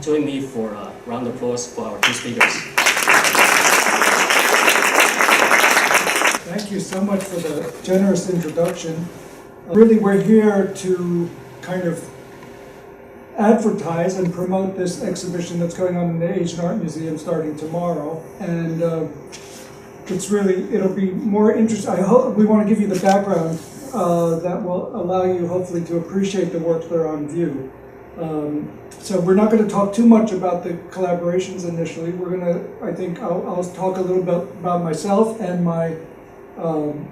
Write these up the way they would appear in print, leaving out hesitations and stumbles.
join me for a round of applause for our two speakers. Thank you so much for the generous introduction. Really, we're here to kind of advertise and promote this exhibition that's going on in the Asian Art Museum starting tomorrow. And it'll be more interesting. I hope we want to give you the background that will allow you hopefully to appreciate the works that are on view. So we're not going to talk too much about the collaborations initially. We're going to, I think, I'll talk a little bit about myself and my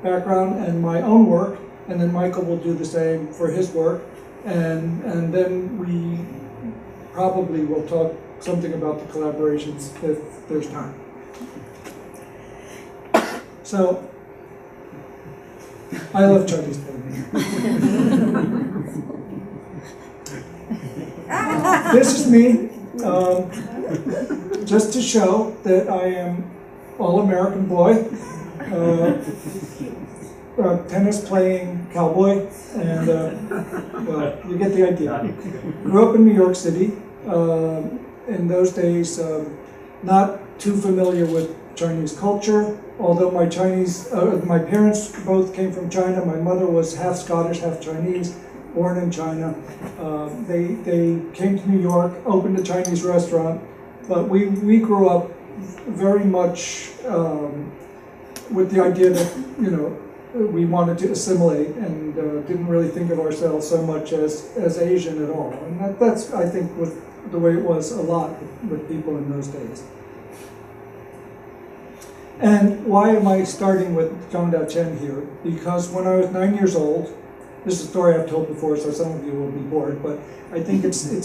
background and my own work, and then Michael will do the same for his work, and then we probably will talk something about the collaborations if there's time. So, I love Chinese painting. This is me, just to show that I am all-American boy, tennis-playing cowboy, and well, you get the idea. Grew up in New York City. In those days, not too familiar with Chinese culture, although my parents both came from China. My mother was half Scottish, half Chinese, born in China. They came to New York, opened a Chinese restaurant, but we grew up very much with the idea that, you know, we wanted to assimilate and didn't really think of ourselves so much as Asian at all. And that's, I think, with the way it was a lot with people in those days. And why am I starting with Chang Cheng here? Because when I was 9 years old, this is a story I've told before, so some of you will be bored, but I think it's a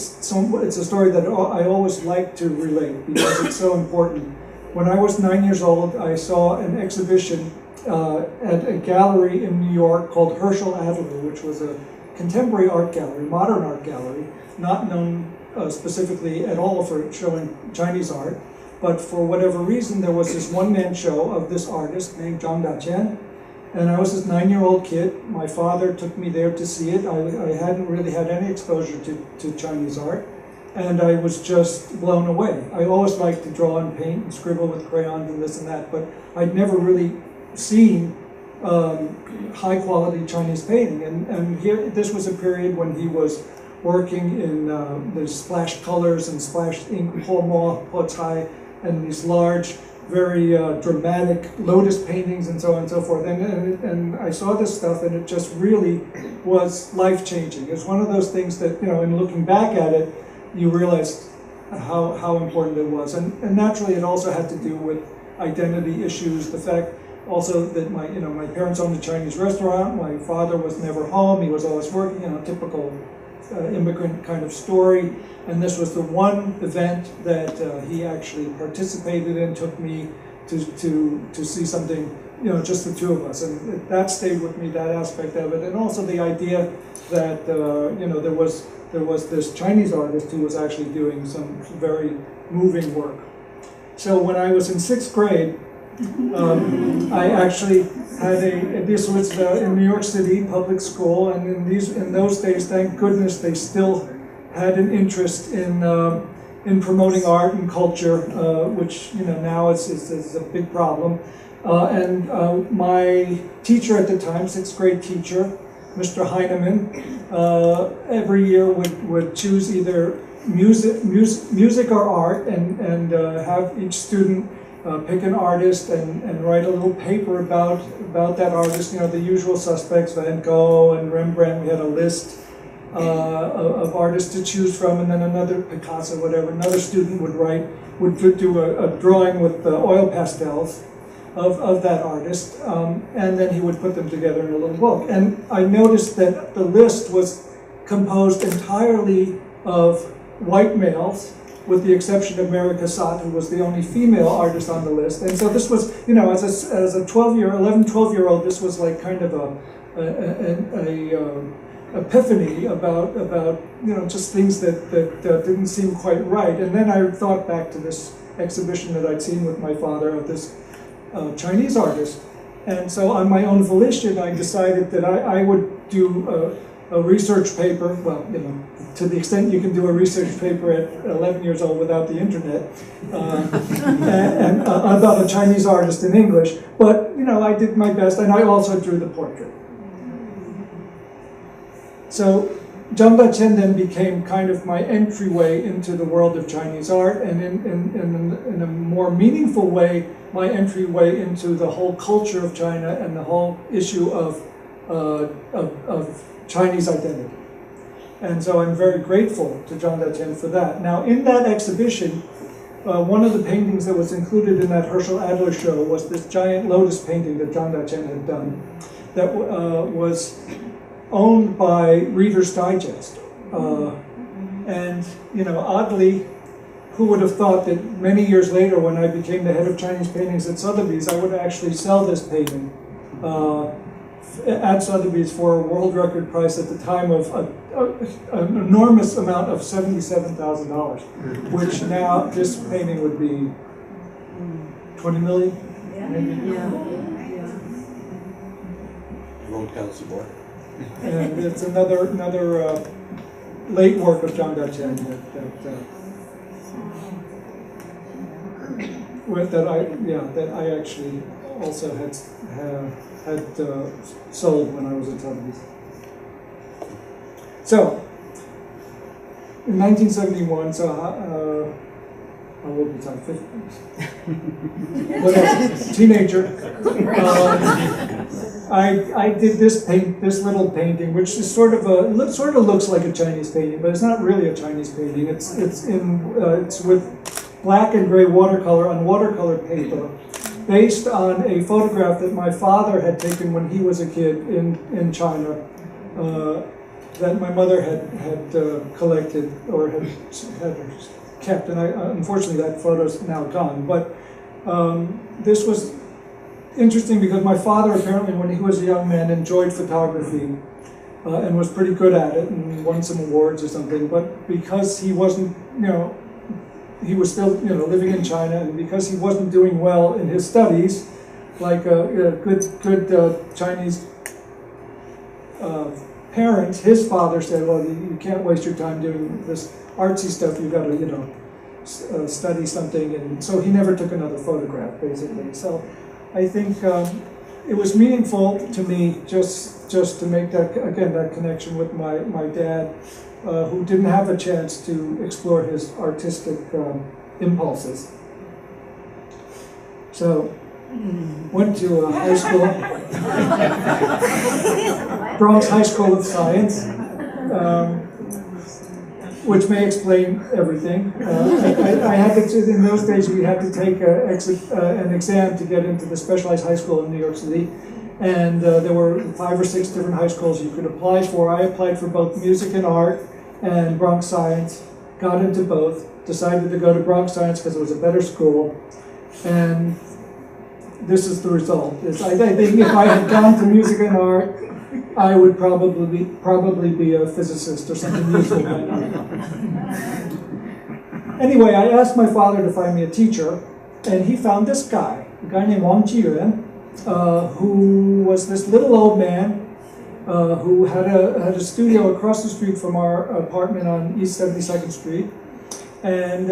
story that I always like to relate because it's so important. When I was 9 years old, I saw an exhibition at a gallery in New York called Herschel Adler, which was a contemporary art gallery, modern art gallery, not known specifically at all for showing Chinese art. But for whatever reason, there was this one-man show of this artist named Chang Cheng, and I was this 9-year-old kid. My father took me there to see it. I hadn't really had any exposure to Chinese art, and I was just blown away. I always liked to draw and paint and scribble with crayons and this and that, but I'd never really seen high-quality Chinese painting. And here, this was a period when he was working in the splashed colors and splashed ink, po mo, po cai, and these large, very dramatic lotus paintings and so on and so forth. And I saw this stuff, and it just really was life-changing. It's one of those things that, you know, in looking back at it, you realize how important it was. And naturally, it also had to do with identity issues, the fact also that my parents owned a Chinese restaurant. My father was never home. He was always working, you know, typical immigrant kind of story. And this was the one event that he actually participated in, took me to see something, you know, just the two of us. And that stayed with me, that aspect of it. And also the idea that, you know, there was this Chinese artist who was actually doing some very moving work. So when I was in 6th grade, I actually had this was in New York City public school, and in those days, thank goodness, they still had an interest in promoting art and culture, which, you know, now is a big problem. And my teacher at the time, 6th grade teacher, Mr. Heinemann, every year would choose either music or art, and have each student pick an artist and write a little paper about that artist. You know, the usual suspects, Van Gogh and Rembrandt. We had a list of artists to choose from, and then another Picasso, whatever. Another student would do a drawing with oil pastels of that artist, and then he would put them together in a little book. And I noticed that the list was composed entirely of white males, with the exception of Mary Cassatt, who was the only female artist on the list. And so this was, you know, as a 12-year-old, this was like kind of a epiphany about you know, just things that didn't seem quite right. And then I thought back to this exhibition that I'd seen with my father of this Chinese artist. And so on my own volition, I decided that I would do a research paper, well, you know, to the extent you can do a research paper at 11 years old without the internet, and about a Chinese artist in English. But, you know, I did my best, and I also drew the portrait. So Zhang Daqian then became kind of my entryway into the world of Chinese art, and in a more meaningful way, my entryway into the whole culture of China and the whole issue of Chinese identity. And so I'm very grateful to Zhang Daqian for that. Now, in that exhibition, one of the paintings that was included in that Herschel Adler show was this giant lotus painting that Zhang Daqian had done that was owned by Reader's Digest. And, you know, oddly, who would have thought that many years later, when I became the head of Chinese paintings at Sotheby's, I would actually sell this painting at Sotheby's for a world record price at the time of an enormous amount of $77,000, which now this painting would be 20 million, maybe. Won't count some more. And it's another late work of Zhang Daqian that I actually also had sold when I was at Sotheby's. So, in 1971, so how old was I? 50? What else? Teenager. I did this little painting, which is sort of looks like a Chinese painting, but it's not really a Chinese painting. It's with black and gray watercolor on watercolor paper, based on a photograph that my father had taken when he was a kid in China, that my mother had collected or had kept, and unfortunately that photo's now gone. But this was interesting because my father apparently, when he was a young man, enjoyed photography and was pretty good at it and won some awards or something. But because he wasn't, you know, he was still, you know, living in China, and because he wasn't doing well in his studies, like a good Chinese parent, his father said, "Well, you can't waste your time doing this artsy stuff. You've got to, you know, study something." And so he never took another photograph, basically. So I think it was meaningful to me just to make that connection with my dad, who didn't have a chance to explore his artistic impulses. So, went to high school, Bronx High School of Science, which may explain everything. I had to, in those days, we had to take an exam to get into the specialized high school in New York City. And there were 5 or 6 different high schools you could apply for. I applied for both music and art and Bronx Science, got into both, decided to go to Bronx Science because it was a better school, and this is the result. I think if I had gone to music and art, I would probably be a physicist or something useful. Anyway, I asked my father to find me a teacher, and he found this guy, a guy named Wang Jiyuan, who was this little old man who had a studio across the street from our apartment on East 72nd Street. And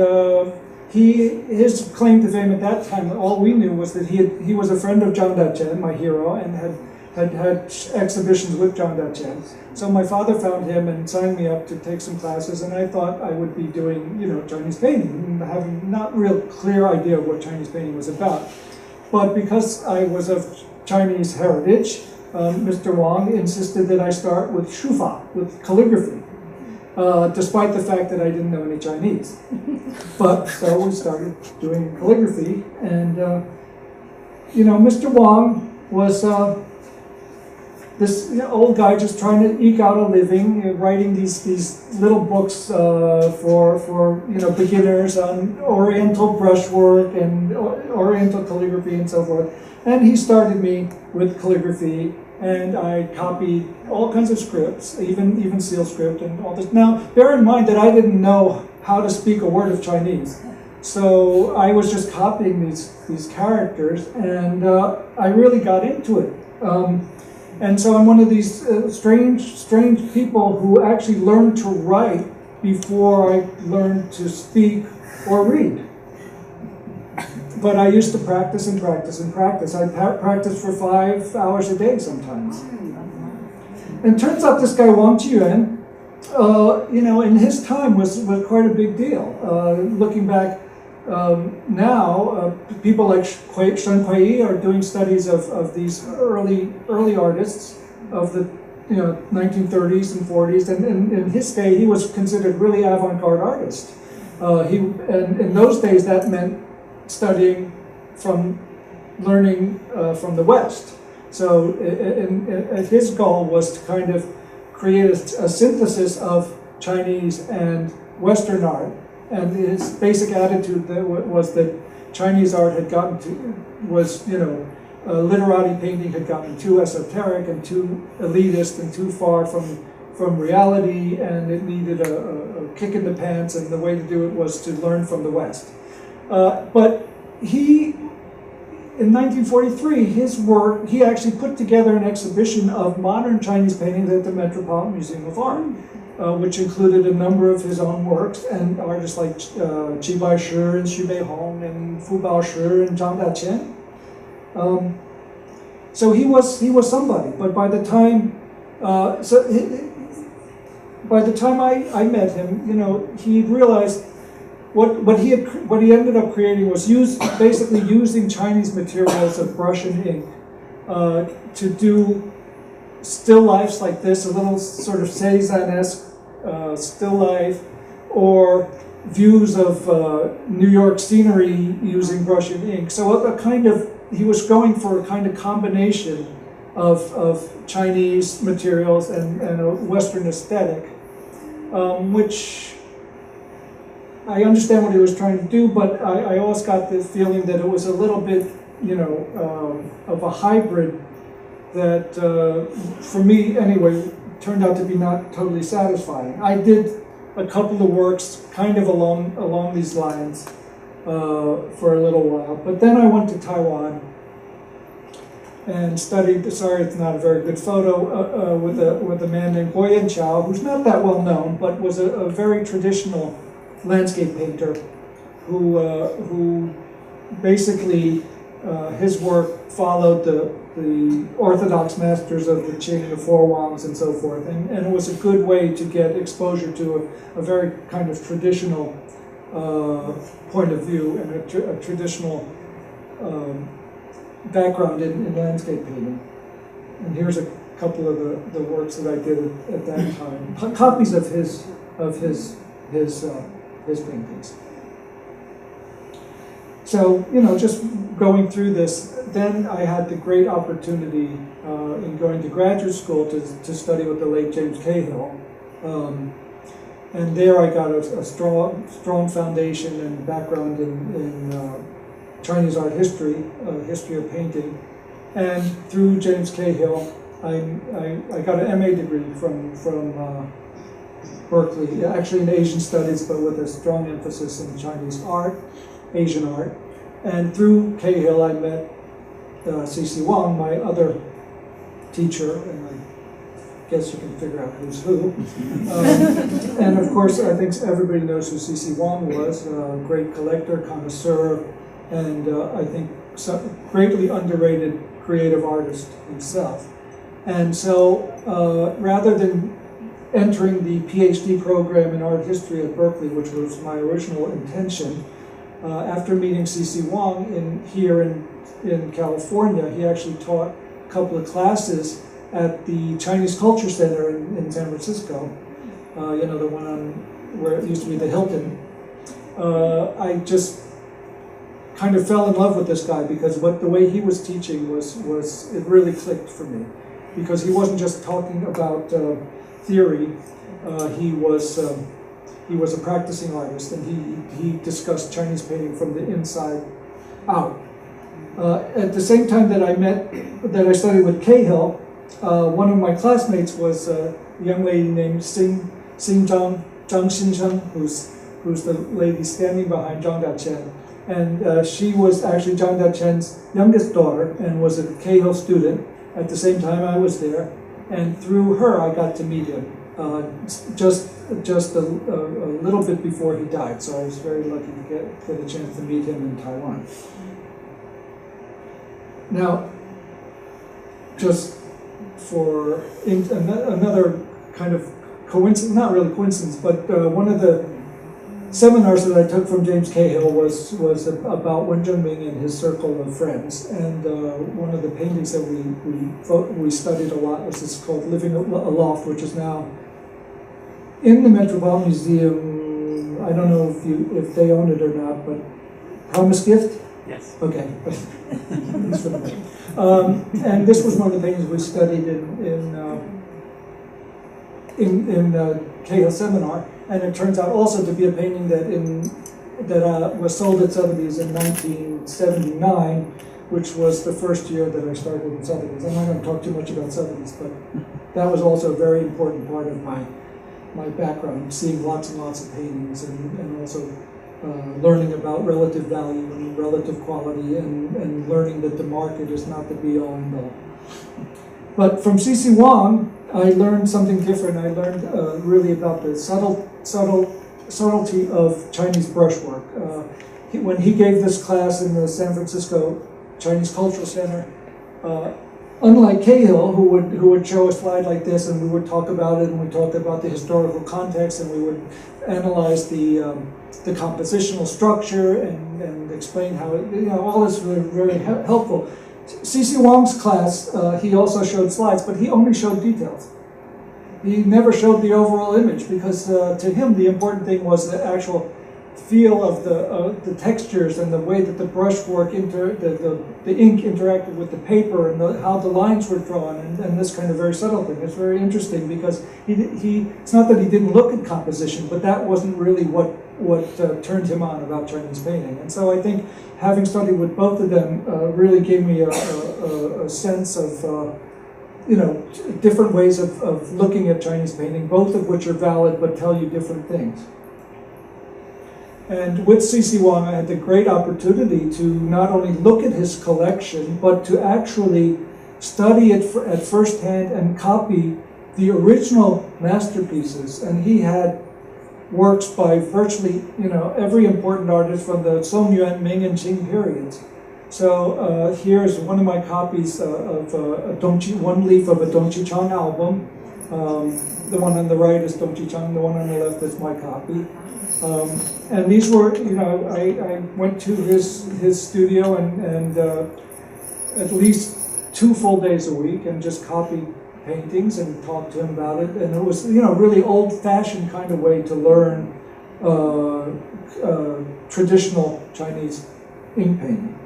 his claim to fame at that time, all we knew was that he was a friend of Zhang Daqian, my hero, and had exhibitions with Zhang Daqian. So my father found him and signed me up to take some classes, and I thought I would be doing, you know, Chinese painting, having not real clear idea of what Chinese painting was about. But because I was of Chinese heritage, Mr. Wang insisted that I start with shufa, with calligraphy, despite the fact that I didn't know any Chinese. But so we started doing calligraphy, and you know, Mr. Wang was this old guy just trying to eke out a living, writing these little books for you know, beginners on Oriental brushwork and Oriental calligraphy and so forth. And he started me with calligraphy, and I copied all kinds of scripts, even seal script and all this. Now, bear in mind that I didn't know how to speak a word of Chinese, so I was just copying these characters, and I really got into it. And so I'm one of these strange people who actually learned to write before I learned to speak or read. But I used to practice and practice and practice. I practiced for 5 hours a day sometimes. And it turns out this guy Wang Qiyuan, in his time was quite a big deal. Looking back now, people like Shen Kuiyi are doing studies of these early artists of the 1930s and 40s, and in his day he was considered really avant-garde artist. And in those days that meant studying learning from the West. So his goal was to kind of create a synthesis of Chinese and Western art. And his basic attitude was that Chinese art had gotten literati painting had gotten too esoteric and too elitist and too far from reality, and it needed a kick in the pants, and the way to do it was to learn from the West. But in 1943, he actually put together an exhibition of modern Chinese paintings at the Metropolitan Museum of Art, which included a number of his own works, and artists like Qi Baishi and Xu Beihong and Fu Baoshi and Zhang Daqian. So he was somebody. But by the time I met him, he realized what he ended up creating was basically using Chinese materials of brush and ink to do still lifes like this, a little sort of Cézanne-esque still life, or views of New York scenery using brush and ink. So he was going for a kind of combination of Chinese materials and a Western aesthetic, which I understand what he was trying to do, but I always got the feeling that it was a little bit, of a hybrid that, for me anyway, turned out to be not totally satisfying. I did a couple of works kind of along these lines for a little while, but then I went to Taiwan and studied. Sorry, it's not a very good photo with a man named Boyan Chao, who's not that well known, but was a very traditional landscape painter who basically his work followed the orthodox masters of the Qing, the Four Wangs, and so forth, and it was a good way to get exposure to a very kind of traditional point of view and a traditional background in landscape painting. And here's a couple of the works that I did at that time, copies of his paintings. So, just going through this, then I had the great opportunity in going to graduate school to study with the late James Cahill. And there I got a strong foundation and background in Chinese art history, history of painting. And through James Cahill, I got an MA degree from Berkeley, actually in Asian studies, but with a strong emphasis in Chinese art, Asian art. And through Cahill, I met C.C. Wang, my other teacher, and I guess you can figure out who's who. And of course, I think everybody knows who C.C. Wang was, a great collector, connoisseur, and I think greatly underrated creative artist himself. And so rather than entering the PhD program in art history at Berkeley, which was my original intention, after meeting C.C. Wang here in California, he actually taught a couple of classes at the Chinese Culture Center in San Francisco, the one on where it used to be the Hilton. I just kind of fell in love with this guy because the way he was teaching was it really clicked for me, because he wasn't just talking about theory. He was a practicing artist, and he discussed Chinese painting from the inside out. At the same time that I studied with Cahill, one of my classmates was a young lady named Zhang Xinsheng, who's the lady standing behind Zhang Daqian. And she was actually Zhang Daqian's youngest daughter and was a Cahill student. at the same time I was there, and through her I got to meet him just a little bit before he died. So I was very lucky to get a chance to meet him in Taiwan. Now, just for another kind of coincidence, not really coincidence, but one of the seminars that I took from James Cahill was about Wen Zhengming and his circle of friends, and one of the paintings that we studied a lot was this called Living Aloft, which is now in the Metropolitan Museum. I don't know if they own it or not, but Promise Gift? Yes. Okay. And this was one of the paintings we studied in Cahill's seminar, and it turns out also to be a painting that was sold at Sotheby's in 1979, which was the first year that I started in Sotheby's. I'm not going to talk too much about Sotheby's, but that was also a very important part of my background, seeing lots and lots of paintings, and also learning about relative value and relative quality, and learning that the market is not the be-all and all. But from C.C. Wang, I learned something different. I learned really about the subtlety of Chinese brushwork. When he gave this class in the San Francisco Chinese Cultural Center, unlike Cahill, who would show a slide like this, and we would talk about it, and we talked about the historical context, and we would analyze the compositional structure and explain how it, all this was very helpful. C.C. Wang's class, he also showed slides, but he only showed details. He never showed the overall image, because to him the important thing was the actual feel of the textures and the way that the brushwork, the ink interacted with the paper, and how the lines were drawn, and this kind of very subtle thing. It's very interesting, because it's not that he didn't look at composition, but that wasn't really what turned him on about Chinese painting. And so I think having studied with both of them really gave me a sense of different ways of looking at Chinese painting, both of which are valid but tell you different things. And with C.C. Wang, I had the great opportunity to not only look at his collection, but to actually study it at first hand and copy the original masterpieces. And he had works by virtually, every important artist from the Song Yuan, Ming, and Qing periods. So here's one of my copies of one leaf of a Dongqi Chang album. The one on the right is Dongqi Chang, the one on the left is my copy. And these were, I went to his studio and at least 2 full days a week, and just copied paintings and talked to him about it. And it was, really old-fashioned kind of way to learn traditional Chinese ink painting.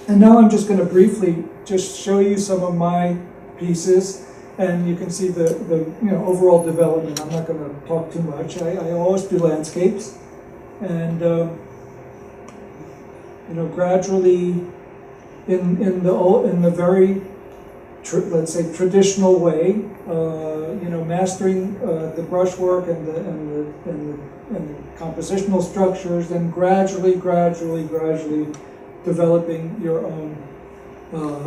And now I'm just going to briefly just show you some of my pieces, and you can see the overall development. I'm not going to talk too much. I always do landscapes, and gradually in the very let's say traditional way, mastering the brushwork and the compositional structures, and gradually developing your own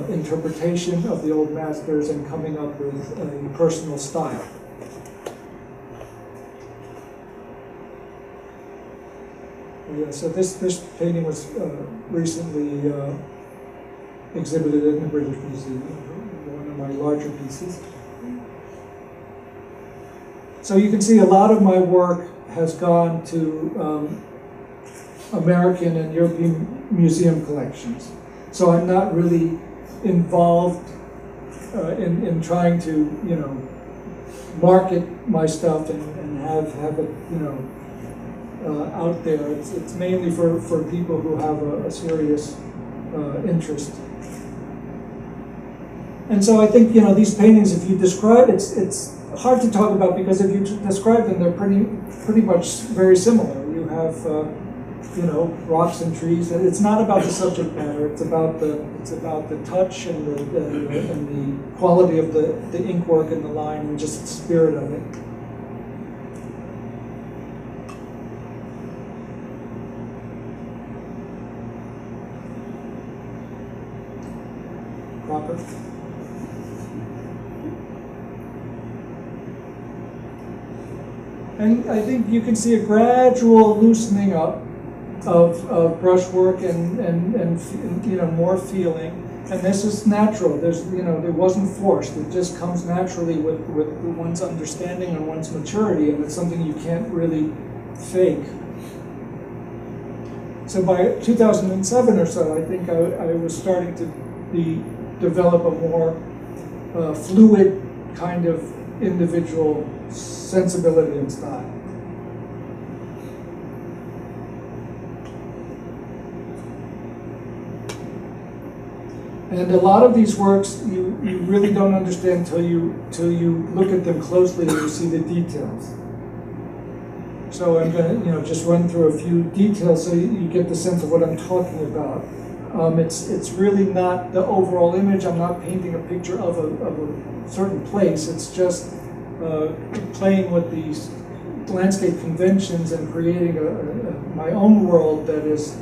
interpretation of the old masters and coming up with a personal style. Yeah, so this painting was recently exhibited in the British Museum, one of my larger pieces. So you can see a lot of my work has gone to American and European museum collections. So I'm not really involved in trying to, market my stuff and have it, out there. It's mainly for people who have a serious interest. And so I think, these paintings, if you describe, it's hard to talk about, because if you describe them, they're pretty much very similar. You have, rocks and trees. It's not about the subject matter. It's about the touch and the quality of the ink work and the line, and just the spirit of it. proper. And I think you can see a gradual loosening up of brushwork and you know, more feeling. And this is natural. There's, you know, it wasn't forced. It just comes naturally with one's understanding and one's maturity, and it's something you can't really fake. So by 2007 or so, I think I was starting to develop a more fluid kind of individual sensibility and style. And a lot of these works you really don't understand till you look at them closely and you see the details. So I'm going to just run through a few details so you get the sense of what I'm talking about. It's really not the overall image. I'm not painting a picture of a certain place. It's just playing with these landscape conventions and creating my own world that is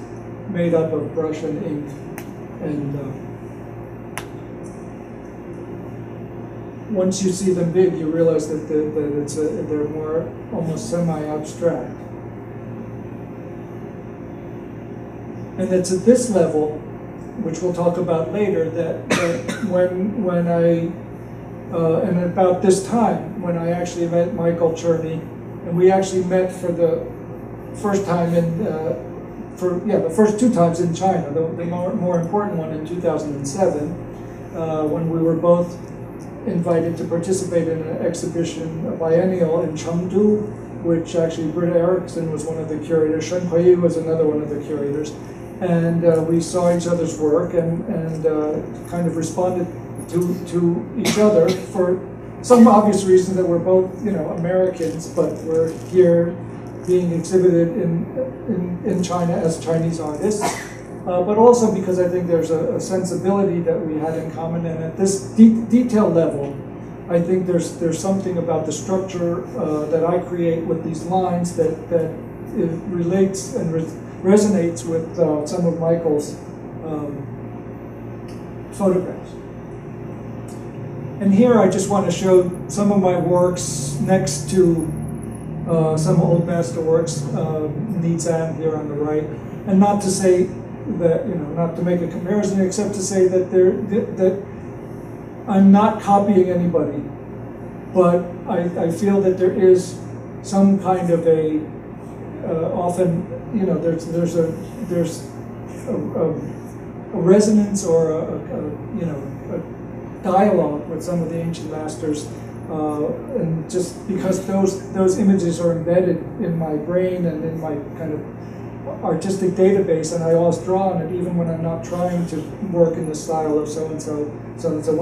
made up of brush and ink. And once you see them big, you realize that they're more almost semi-abstract. And it's at this level, which we'll talk about later, that when I, and about this time, when I actually met Michael Cherney, and we actually met for the first time the first two times in China, the more important one in 2007, when we were both invited to participate in an exhibition, a biennial in Chengdu, which actually Britta Erickson was one of the curators, Shen Hui was another one of the curators, and we saw each other's work and kind of responded to each other for some obvious reasons that we're both, Americans, but we're here being exhibited in China as Chinese artists. But also because I think there's a sensibility that we had in common, and at this detail level, I think there's something about the structure that I create with these lines that it relates and resonates with some of Michael's photographs. And here I just want to show some of my works next to some old master works, Nizam here on the right, and not to say that, not to make a comparison, except to say that that I'm not copying anybody, but I feel that there is some kind of a often there's a resonance or a dialogue with some of the ancient masters, and just because those images are embedded in my brain and in my kind of artistic database, and I always draw on it even when I'm not trying to work in the style of so-and-so. So it's a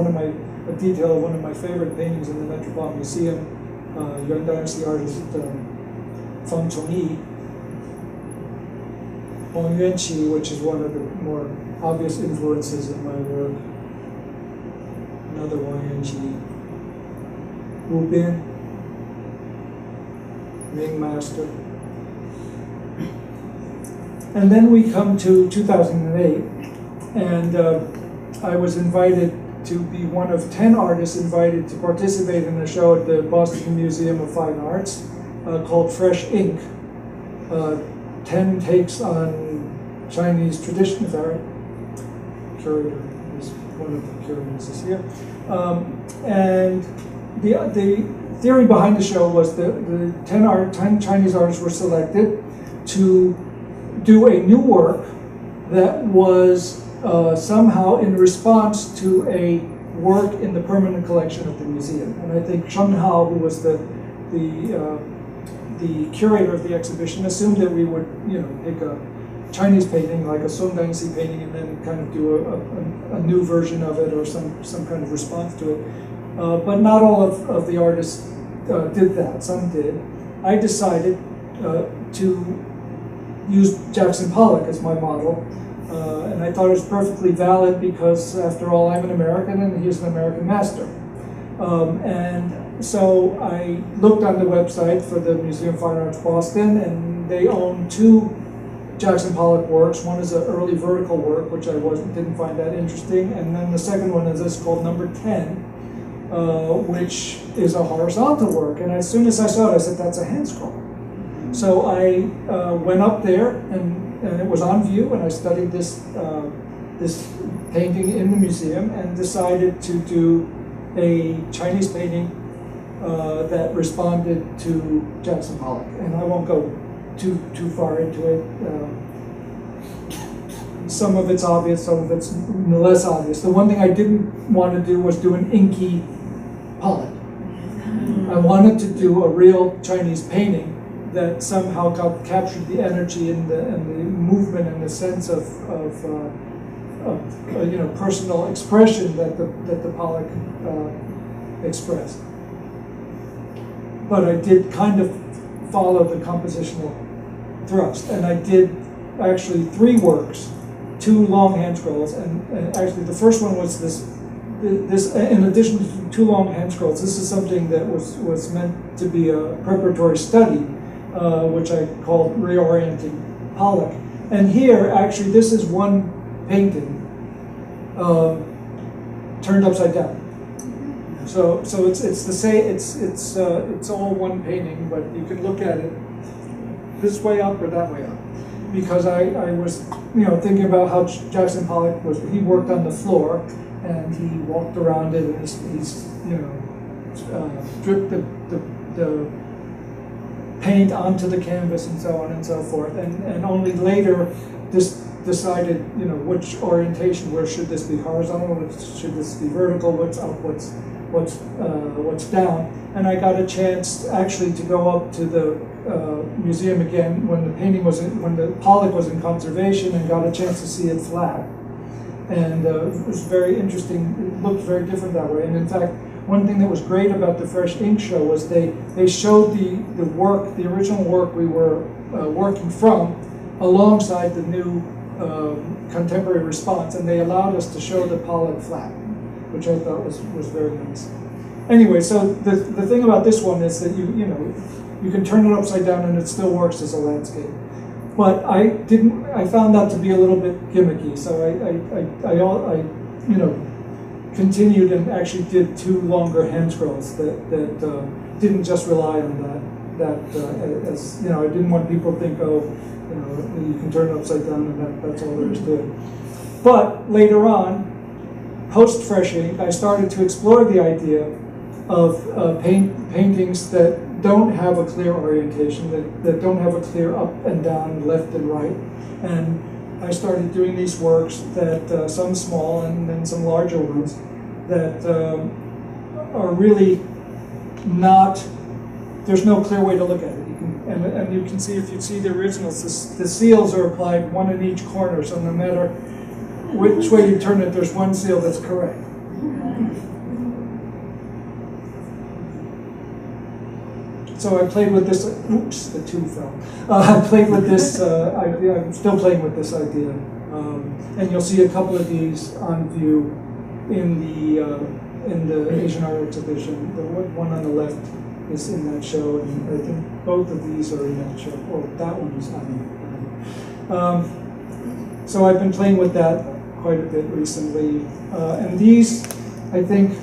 detail of one of my favorite paintings in the Metropolitan Museum, Yuan Dynasty artist Feng Chongyi, Wang Yuanqi, which is one of the more obvious influences in my work. Another Wang Yuanqi, Wu Bin, Ming Master. And then we come to 2008, and I was invited to be one of 10 artists invited to participate in a show at the Boston Museum of Fine Arts called Fresh Ink, 10 takes on Chinese tradition. Is that right? Curator is one of the curators is here. And the theory behind the show was the 10 Chinese artists were selected to do a new work that was somehow in response to a work in the permanent collection of the museum. And I think Cheng Hao, who was the curator of the exhibition, assumed that we would pick a Chinese painting like a Song Dynasty painting and then kind of do a new version of it or some kind of response to it. But not all of the artists did that. Some did. I decided to use Jackson Pollock as my model, and I thought it was perfectly valid because, after all, I'm an American and he's an American master. And so I looked on the website for the Museum of Fine Arts Boston, and they own two Jackson Pollock works. One is an early vertical work, which I didn't find that interesting, and then the second one is this called Number 10, which is a horizontal work. And as soon as I saw it, I said, that's a hand scroll. So I went up there, and it was on view, and I studied this painting in the museum and decided to do a Chinese painting that responded to Jackson Pollock. And I won't go too far into it. Some of it's obvious, some of it's less obvious. The one thing I didn't want to do was do an inky Pollock. I wanted to do a real Chinese painting that somehow captured the energy and the movement and the sense of personal expression that the Pollock expressed. But I did kind of follow the compositional thrust, and I did actually 3 works, 2 long hand scrolls, and actually the first one was this. In addition to 2 long hand scrolls, this is something that was meant to be a preparatory study, which I called Reorienting Pollock. And here, actually, this is one painting turned upside down. So it's the same. It's all one painting, but you can look at it this way up or that way up, because I was thinking about how Jackson Pollock he worked on the floor and he walked around it and he's dripped the paint onto the canvas and so on and so forth, and only later decided which orientation, where should this be horizontal, should this be vertical, what's up, what's down. And I got a chance actually to go up to the museum again when the Pollock was in conservation, and got a chance to see it flat. And it was very interesting. It looked very different that way. And in fact, one thing that was great about the Fresh Ink show was they showed the original work we were working from, alongside the new contemporary response, and they allowed us to show the Pollock flat, which I thought was very nice. Anyway, so the thing about this one is that you can turn it upside down and it still works as a landscape. But I found that to be a little bit gimmicky, so I continued and actually did 2 longer hand scrolls that didn't just rely on that as I didn't want people to think, you can turn it upside down and that's all there is to it. But later on, post Fresh Ink, I started to explore the idea of paintings that don't have a clear orientation, that don't have a clear up and down, left and right. And I started doing these works that, some small and then some larger ones, that are really not, there's no clear way to look at it. And you can see, if you see the originals, the seals are applied, one in each corner, so no matter which way you turn it, there's one seal that's correct. So I played with this, oops, the 2 fell. I played with this idea, I'm still playing with this idea. And you'll see a couple of these on view in the Asian Art Exhibition. The one on the left is in that show, and I think both of these are in that show. Well, that one is not in. So I've been playing with that quite a bit recently. And these, I think,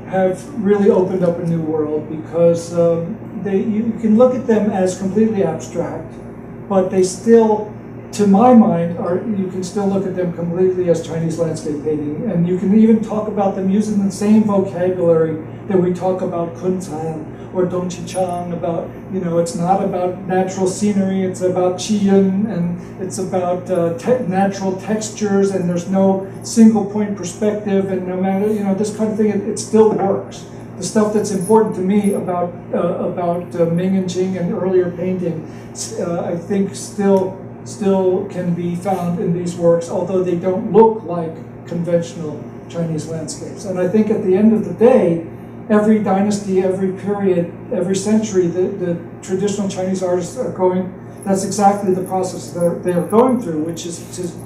have really opened up a new world, because you can look at them as completely abstract, but they still, to my mind, you can still look at them completely as Chinese landscape painting, and you can even talk about them using the same vocabulary that we talk about Kunshan or Dongqi Chang about. It's not about natural scenery, it's about qiyun, and it's about natural textures, and there's no single point perspective, and no matter, this kind of thing, it still works. The stuff that's important to me about Ming and Qing and earlier painting, I think still can be found in these works, although they don't look like conventional Chinese landscapes. And I think at the end of the day, every dynasty, every period, every century, the traditional Chinese artists are going, that's exactly the process they're going through, which is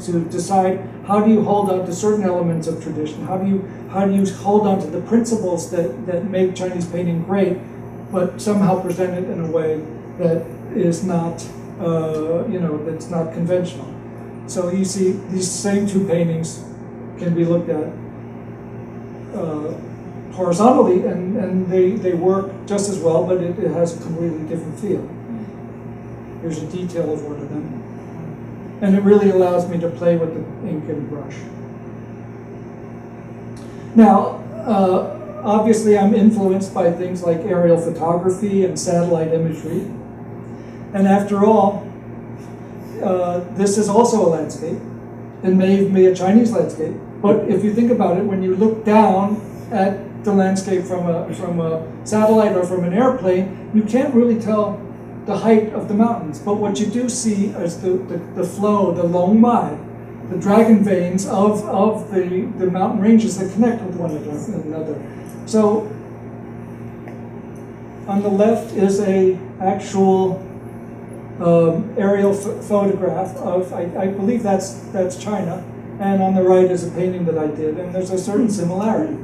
to decide, how do you hold on to certain elements of tradition? How do you hold on to the principles that make Chinese painting great, but somehow present it in a way that is not, that's not conventional. So you see these same two paintings can be looked at horizontally, and they work just as well, but it has a completely different feel. Here's a detail of one of them. And it really allows me to play with the ink and brush. Now, obviously I'm influenced by things like aerial photography and satellite imagery. And after all, this is also a landscape. It may be a Chinese landscape. But if you think about it, when you look down at the landscape from a satellite or from an airplane, you can't really tell the height of the mountains. But what you do see is the flow, the long mai, the dragon veins of the mountain ranges that connect with one another. So on the left is a actual aerial photograph of, I believe that's China, and on the right is a painting that I did, and there's a certain similarity.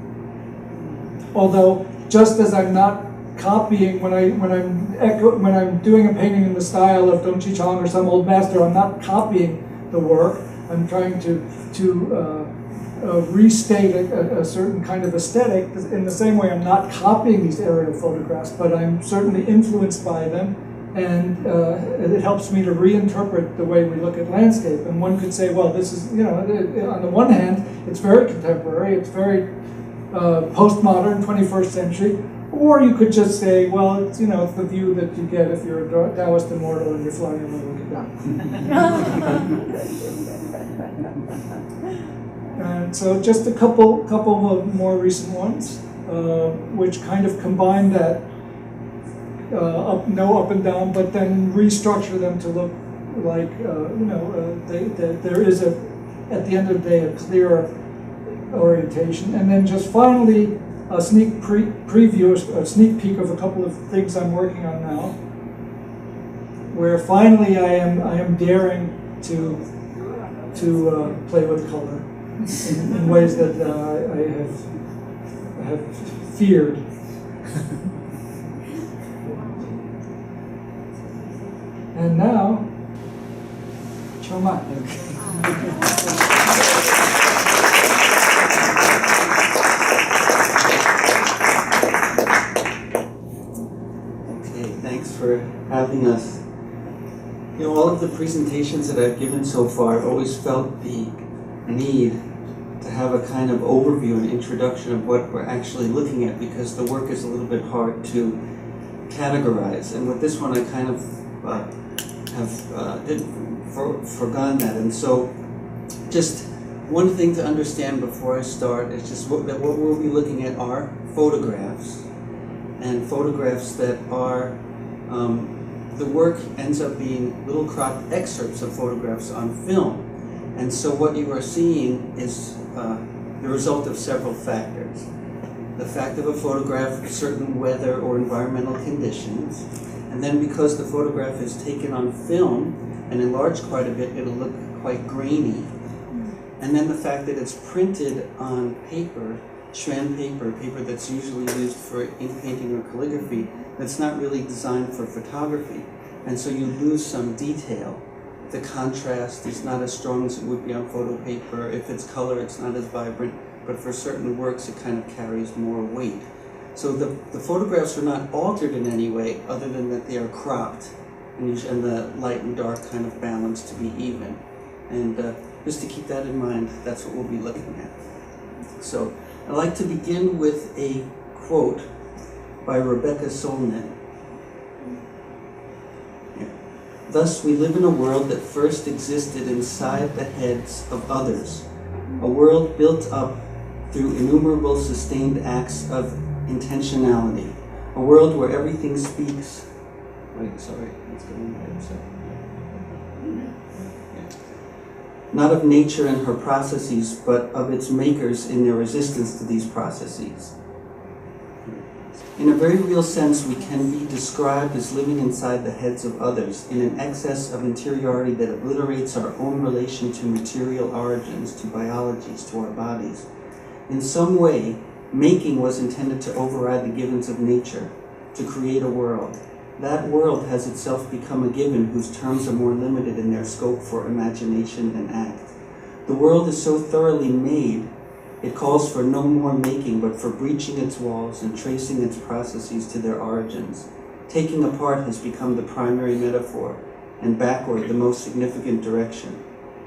Although, just as I'm not copying, when I'm doing a painting in the style of Dong Chang or some old master, I'm not copying the work. I'm trying to restate a certain kind of aesthetic. In the same way, I'm not copying these aerial photographs, but I'm certainly influenced by them, and it helps me to reinterpret the way we look at landscape. And one could say, well, this is, on the one hand, it's very contemporary, it's very postmodern, 21st century. Or you could just say, well, it's the view that you get if you're a Taoist immortal and you're flying over looking down. And so just a couple of more recent ones, which kind of combine that no up and down, but then restructure them to look like there is at the end of the day a clearer orientation. And then just finally a sneak preview, a sneak peek of a couple of things I'm working on now, where finally I am daring to play with color in ways that I have feared. And now, Choma. Thanks for having us. All of the presentations that I've given so far, I've always felt the need to have a kind of overview and introduction of what we're actually looking at, because the work is a little bit hard to categorize. And with this one, I kind of forgotten that. And so just one thing to understand before I start is just that what we'll be looking at are photographs, and photographs that are the work ends up being little cropped excerpts of photographs on film. And so what you are seeing is the result of several factors. The fact of a photograph of certain weather or environmental conditions, and then because the photograph is taken on film and enlarged quite a bit, it'll look quite grainy. And then the fact that it's printed on paper, strand paper that's usually used for ink painting or calligraphy, that's not really designed for photography. And so you lose some detail. The contrast is not as strong as it would be on photo paper. If it's color, it's not as vibrant, but for certain works, it kind of carries more weight. So the photographs are not altered in any way, other than that they are cropped, and the light and dark kind of balance to be even. And just to keep that in mind, that's what we'll be looking at. So I'd like to begin with a quote by Rebecca Solnit. Thus, we live in a world that first existed inside the heads of others, a world built up through innumerable sustained acts of intentionality, a world where everything speaks. Wait, sorry, let's go on the other side. Not of nature and her processes, but of its makers in their resistance to these processes. In a very real sense, we can be described as living inside the heads of others in an excess of interiority that obliterates our own relation to material origins, to biologies, to our bodies. In some way, making was intended to override the givens of nature, to create a world. That world has itself become a given whose terms are more limited in their scope for imagination and act. The world is so thoroughly made, it calls for no more making, but for breaching its walls and tracing its processes to their origins. Taking apart has become the primary metaphor, and backward the most significant direction.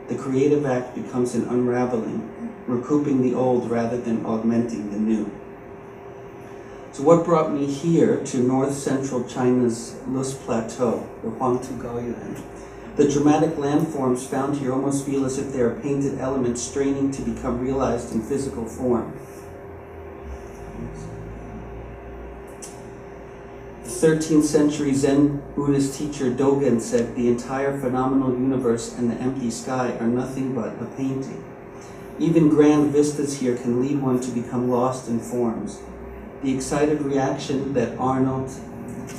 The creative act becomes an unraveling, recouping the old rather than augmenting the new. So what brought me here to north-central China's Lus Plateau, the Huangtu Gaoyuan? The dramatic landforms found here almost feel as if they are painted elements straining to become realized in physical form. The 13th century Zen Buddhist teacher Dogen said, "The entire phenomenal universe and the empty sky are nothing but a painting." Even grand vistas here can lead one to become lost in forms. The excited reaction that Arnold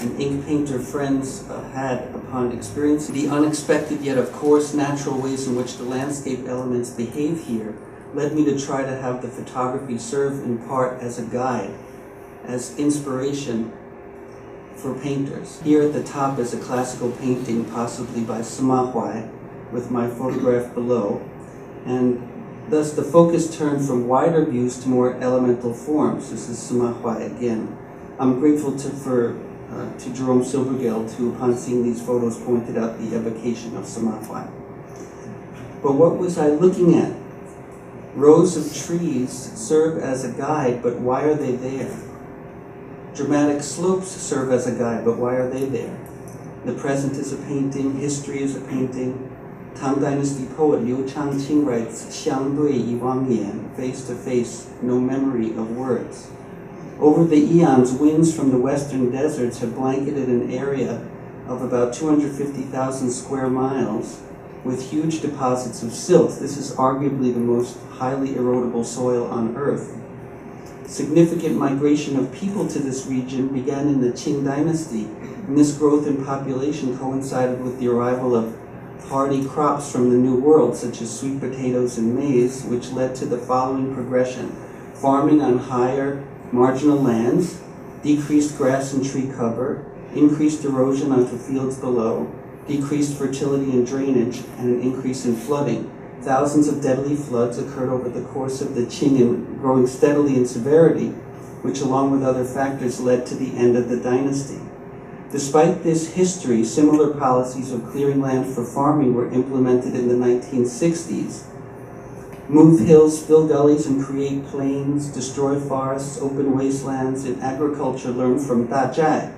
and ink painter friends had upon experiencing the unexpected yet of course natural ways in which the landscape elements behave here led me to try to have the photography serve in part as a guide, as inspiration for painters. Here at the top is a classical painting, possibly by Sima Huai, with my photograph below, and thus the focus turned from wider views to more elemental forms. This is Sima Huai again. I'm grateful to Jerome Silvergeld, who upon seeing these photos pointed out the evocation of Sima Huai. But what was I looking at? Rows of trees serve as a guide, but why are they there? Dramatic slopes serve as a guide, but why are they there? The present is a painting, history is a painting. Tang Dynasty poet Liu Changqing writes, "相对遗忘言, face to face, no memory of words." Over the eons, winds from the western deserts have blanketed an area of about 250,000 square miles with huge deposits of silt. This is arguably the most highly erodible soil on Earth. Significant migration of people to this region began in the Qing Dynasty, and this growth in population coincided with the arrival of hardy crops from the New World, such as sweet potatoes and maize, which led to the following progression: farming on higher marginal lands, decreased grass and tree cover, increased erosion onto fields below, decreased fertility and drainage, and an increase in flooding. Thousands of deadly floods occurred over the course of the Qing, and growing steadily in severity, which along with other factors led to the end of the dynasty. Despite this history, similar policies of clearing land for farming were implemented in the 1960s. Move hills, fill gullies, and create plains, destroy forests, open wastelands, and agriculture learned from Dazhai.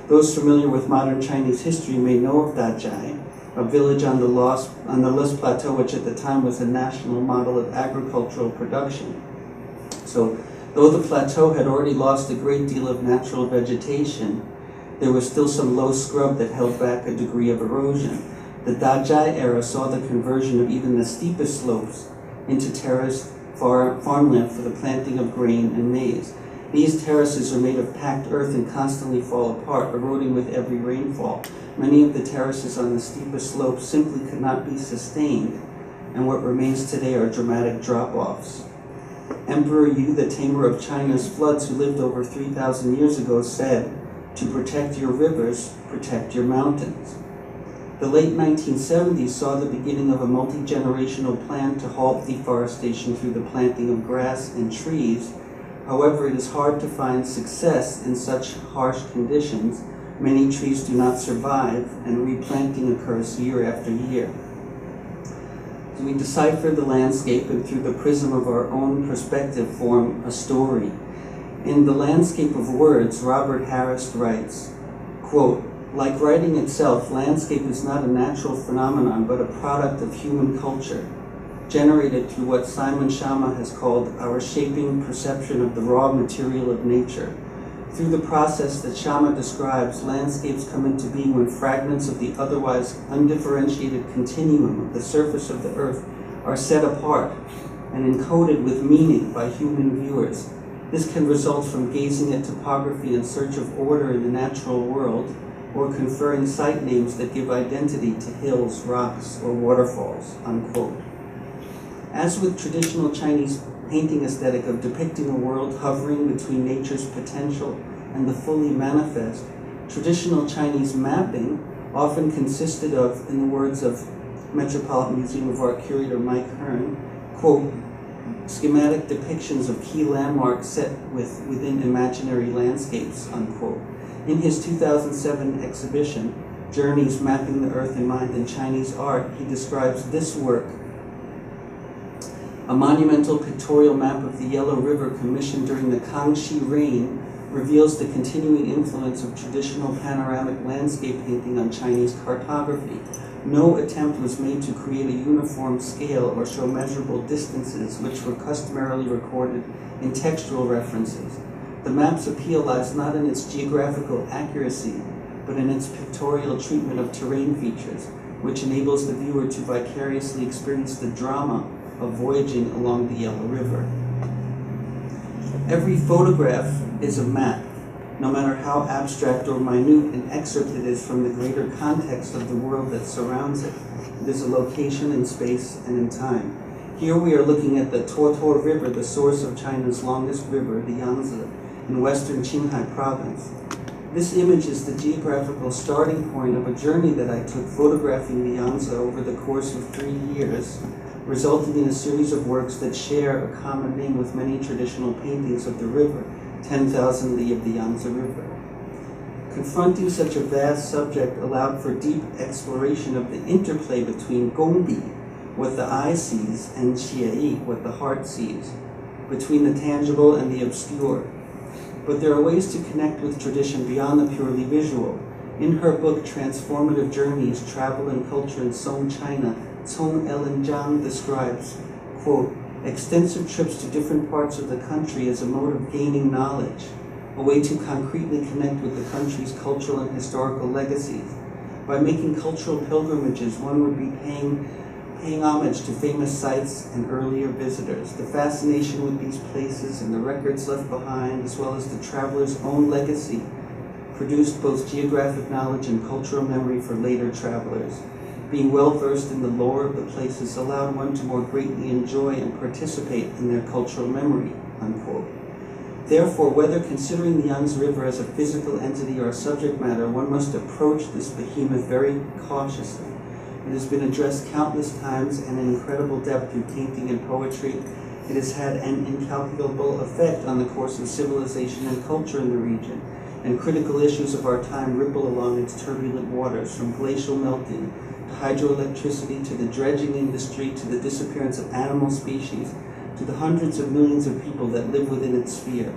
Those familiar with modern Chinese history may know of Dazhai, a village on the Lus Plateau, which at the time was a national model of agricultural production. So, though the plateau had already lost a great deal of natural vegetation, there was still some low scrub that held back a degree of erosion. The Dazhai era saw the conversion of even the steepest slopes into terraced farmland for the planting of grain and maize. These terraces are made of packed earth and constantly fall apart, eroding with every rainfall. Many of the terraces on the steepest slopes simply could not be sustained, and what remains today are dramatic drop-offs. Emperor Yu, the tamer of China's floods, who lived over 3,000 years ago, said, "To protect your rivers, protect your mountains." The late 1970s saw the beginning of a multi-generational plan to halt deforestation through the planting of grass and trees. However, it is hard to find success in such harsh conditions. Many trees do not survive, and replanting occurs year after year. So we decipher the landscape and through the prism of our own perspective form a story. In The Landscape of Words, Robert Harris writes, quote, "Like writing itself, landscape is not a natural phenomenon, but a product of human culture, generated through what Simon Schama has called our shaping perception of the raw material of nature. Through the process that Schama describes, landscapes come into being when fragments of the otherwise undifferentiated continuum of the surface of the earth are set apart and encoded with meaning by human viewers. This can result from gazing at topography in search of order in the natural world, or conferring site names that give identity to hills, rocks, or waterfalls," unquote. As with traditional Chinese painting aesthetic of depicting a world hovering between nature's potential and the fully manifest, Traditional Chinese mapping often consisted of, in the words of Metropolitan Museum of Art curator Mike Hearn, quote, schematic depictions of key landmarks set within imaginary landscapes, unquote. In his 2007 exhibition, Journeys Mapping the Earth and Mind in Chinese Art, he describes this work, a monumental pictorial map of the Yellow River commissioned during the Kangxi reign reveals the continuing influence of traditional panoramic landscape painting on Chinese cartography. No attempt was made to create a uniform scale or show measurable distances, which were customarily recorded in textual references. The map's appeal lies not in its geographical accuracy, but in its pictorial treatment of terrain features, which enables the viewer to vicariously experience the drama of voyaging along the Yellow River. Every photograph is a map, no matter how abstract or minute an excerpt it is from the greater context of the world that surrounds it. It is a location in space and in time. Here we are looking at the Tuotuo River, the source of China's longest river, the Yangtze, in western Qinghai province. This image is the geographical starting point of a journey that I took photographing the Yangtze over the course of 3 years, resulting in a series of works that share a common name with many traditional paintings of the river, 10,000 Li of the Yangtze River. Confronting such a vast subject allowed for deep exploration of the interplay between Gongbi, what the eye sees, and Qiei, what the heart sees, between the tangible and the obscure. But there are ways to connect with tradition beyond the purely visual. In her book, Transformative Journeys, Travel and Culture in Song China, Cong Ellen Zhang describes, quote, extensive trips to different parts of the country as a mode of gaining knowledge, a way to concretely connect with the country's cultural and historical legacies. By making cultural pilgrimages, one would be paying homage to famous sites and earlier visitors. The fascination with these places and the records left behind, as well as the traveler's own legacy, produced both geographic knowledge and cultural memory for later travelers. Being well-versed in the lore of the places allowed one to more greatly enjoy and participate in their cultural memory, unquote. Therefore, whether considering the Yangtze River as a physical entity or a subject matter, one must approach this behemoth very cautiously. It has been addressed countless times and in incredible depth through painting and poetry. It has had an incalculable effect on the course of civilization and culture in the region, and critical issues of our time ripple along its turbulent waters, from glacial melting to hydroelectricity, to the dredging industry, to the disappearance of animal species, to the hundreds of millions of people that live within its sphere.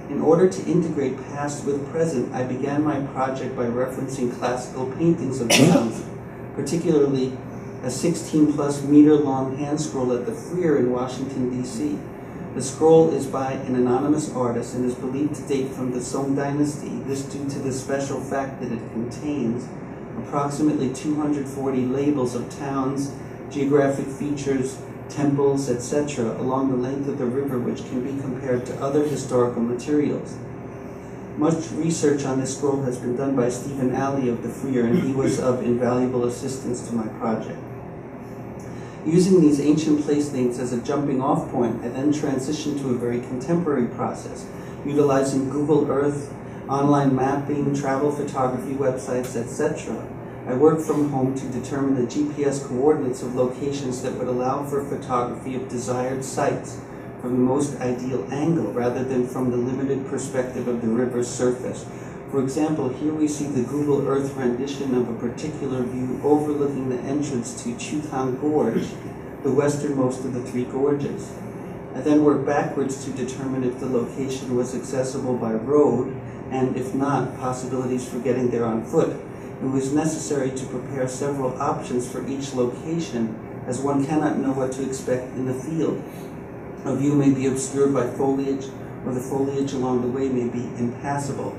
In order to integrate past with present, I began my project by referencing classical paintings of the Yangtze, particularly a 16-plus meter long hand scroll at the Freer in Washington, D.C. The scroll is by an anonymous artist and is believed to date from the Song Dynasty, this due to the special fact that it contains approximately 240 labels of towns, geographic features, temples, etc., along the length of the river, which can be compared to other historical materials. Much research on this scroll has been done by Stephen Alley of the Freer, and he was of invaluable assistance to my project. Using these ancient place names as a jumping-off point, I then transitioned to a very contemporary process, utilizing Google Earth, online mapping, travel photography websites, etc. I worked from home to determine the GPS coordinates of locations that would allow for photography of desired sites from the most ideal angle, rather than from the limited perspective of the river's surface. For example, here we see the Google Earth rendition of a particular view overlooking the entrance to Chutang Gorge, the westernmost of the three gorges. I then worked backwards to determine if the location was accessible by road, and if not, possibilities for getting there on foot. It was necessary to prepare several options for each location, as one cannot know what to expect in the field. A view may be obscured by foliage, or the foliage along the way may be impassable.